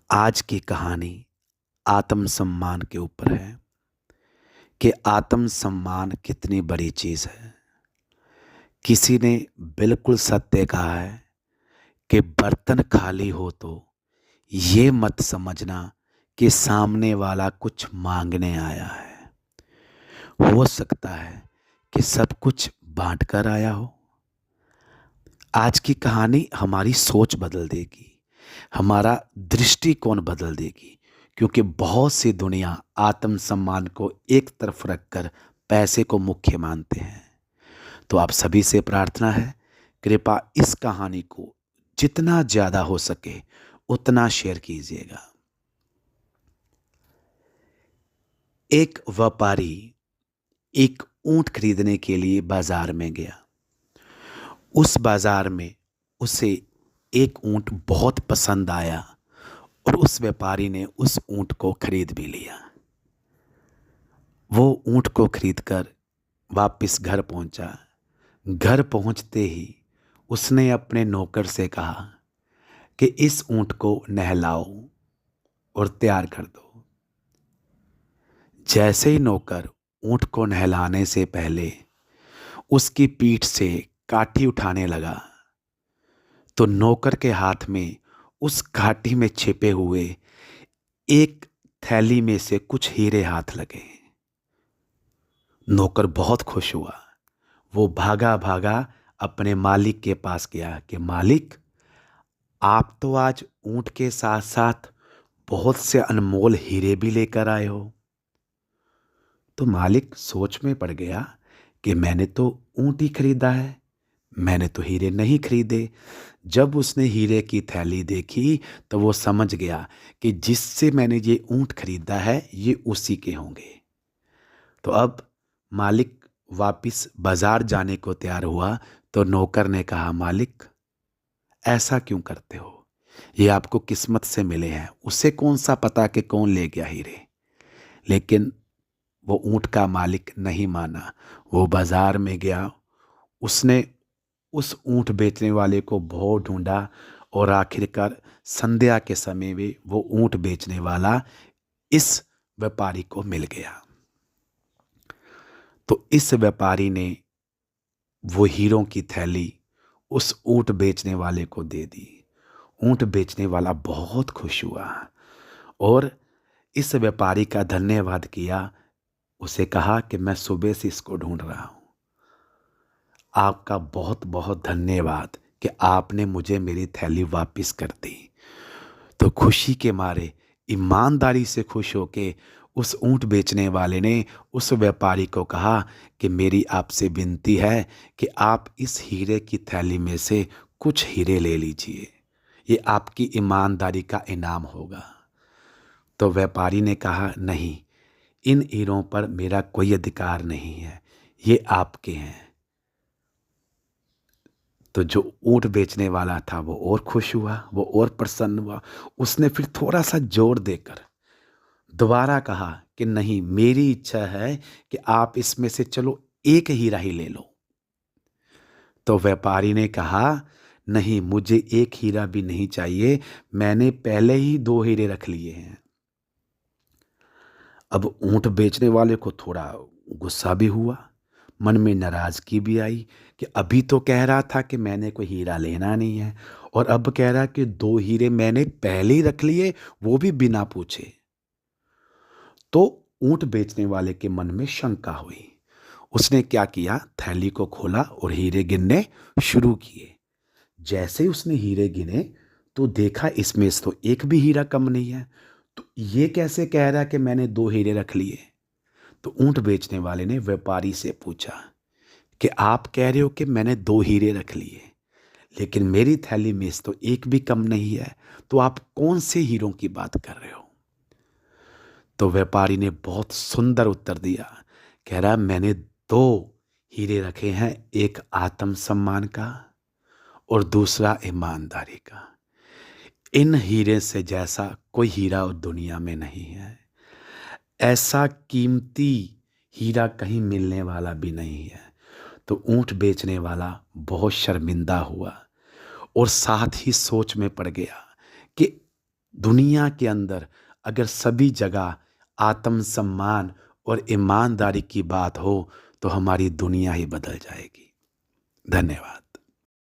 आज की कहानी आत्मसम्मान के ऊपर है कि आत्मसम्मान कितनी बड़ी चीज़ है। किसी ने बिल्कुल सत्य कहा है कि बर्तन खाली हो तो ये मत समझना कि सामने वाला कुछ मांगने आया है। हो सकता है कि सब कुछ बांट कर आया हो। आज की कहानी हमारी सोच बदल देगी, हमारा दृष्टिकोण बदल देगी, क्योंकि बहुत सी दुनिया आत्मसम्मान को एक तरफ रखकर पैसे को मुख्य मानते हैं। तो आप सभी से प्रार्थना है, कृपया इस कहानी को जितना ज़्यादा हो सके उतना शेयर कीजिएगा। एक व्यापारी एक ऊंट खरीदने के लिए बाजार में गया। उस बाजार में उसे एक ऊंट बहुत पसंद आया और उस व्यापारी ने उस ऊंट को खरीद भी लिया। वो ऊंट को खरीदकर वापस घर पहुंचा। घर पहुंचते ही उसने अपने नौकर से कहा कि इस ऊंट को नहलाओ और तैयार कर दो। जैसे ही नौकर ऊंट को नहलाने से पहले उसकी पीठ से काठी उठाने लगा तो नौकर के हाथ में उस काठी में छिपे हुए एक थैली में से कुछ हीरे हाथ लगे। नौकर बहुत खुश हुआ। वो भागा भागा अपने मालिक के पास गया कि मालिक, आप तो आज ऊंट के साथ साथ बहुत से अनमोल हीरे भी लेकर आए हो। तो मालिक सोच में पड़ गया कि मैंने तो ऊंट ही खरीदा है, मैंने तो हीरे नहीं खरीदे। जब उसने हीरे की थैली देखी तो वो समझ गया कि जिससे मैंने ये ऊंट खरीदा है ये उसी के होंगे। तो अब मालिक वापिस बाजार जाने को तैयार हुआ तो नौकर ने कहा, मालिक ऐसा क्यों करते हो? ये आपको किस्मत से मिले हैं, उसे कौन सा पता कि कौन ले गया हीरे। लेकिन वो ऊंट का मालिक नहीं माना। वो बाजार में गया। उसने उस ऊंट बेचने वाले को बहुत ढूंढा और आखिरकार संध्या के समय में वो ऊंट बेचने वाला इस व्यापारी को मिल गया। तो इस व्यापारी ने वो हीरों की थैली उस ऊंट बेचने वाले को दे दी। ऊंट बेचने वाला बहुत खुश हुआ और इस व्यापारी का धन्यवाद किया। उसे कहा कि मैं सुबह से इसको ढूंढ रहा हूं, आपका बहुत बहुत धन्यवाद कि आपने मुझे मेरी थैली वापस कर दी। तो खुशी के मारे, ईमानदारी से खुश होके उस ऊंट बेचने वाले ने उस व्यापारी को कहा कि मेरी आपसे विनती है कि आप इस हीरे की थैली में से कुछ हीरे ले लीजिए, ये आपकी ईमानदारी का इनाम होगा। तो व्यापारी ने कहा, नहीं, इन हीरों पर मेरा कोई अधिकार नहीं है, ये आपके हैं। तो जो ऊंट बेचने वाला था वो और खुश हुआ, वो और प्रसन्न हुआ। उसने फिर थोड़ा सा जोर देकर दोबारा कहा कि नहीं, मेरी इच्छा है कि आप इसमें से चलो एक हीरा ही ले लो। तो व्यापारी ने कहा, नहीं, मुझे एक हीरा भी नहीं चाहिए, मैंने पहले ही 2 हीरे रख लिए हैं। अब ऊंट बेचने वाले को थोड़ा गुस्सा भी हुआ, मन में नाराजगी भी आई कि अभी तो कह रहा था कि मैंने कोई हीरा लेना नहीं है और अब कह रहा कि 2 हीरे मैंने पहले ही रख लिए, वो भी बिना पूछे। तो ऊंट बेचने वाले के मन में शंका हुई। उसने क्या किया, थैली को खोला और हीरे गिनने शुरू किए। जैसे ही उसने हीरे गिने तो देखा इसमें से तो एक भी हीरा कम नहीं है। तो ये कैसे कह रहा है कि मैंने 2 हीरे रख लिए? तो ऊंट बेचने वाले ने व्यापारी से पूछा कि आप कह रहे हो कि मैंने 2 हीरे रख लिए, लेकिन मेरी थैली में से तो एक भी कम नहीं है, तो आप कौन से हीरों की बात कर रहे हो? तो व्यापारी ने बहुत सुंदर उत्तर दिया। कह रहा, मैंने 2 हीरे रखे हैं, एक आत्मसम्मान का और दूसरा ईमानदारी का। इन हीरे से जैसा कोई हीरा और दुनिया में नहीं है। ऐसा कीमती हीरा कहीं मिलने वाला भी नहीं है। तो ऊंट बेचने वाला बहुत शर्मिंदा हुआ और साथ ही सोच में पड़ गया कि दुनिया के अंदर अगर सभी जगह आत्मसम्मान और ईमानदारी की बात हो तो हमारी दुनिया ही बदल जाएगी। धन्यवाद।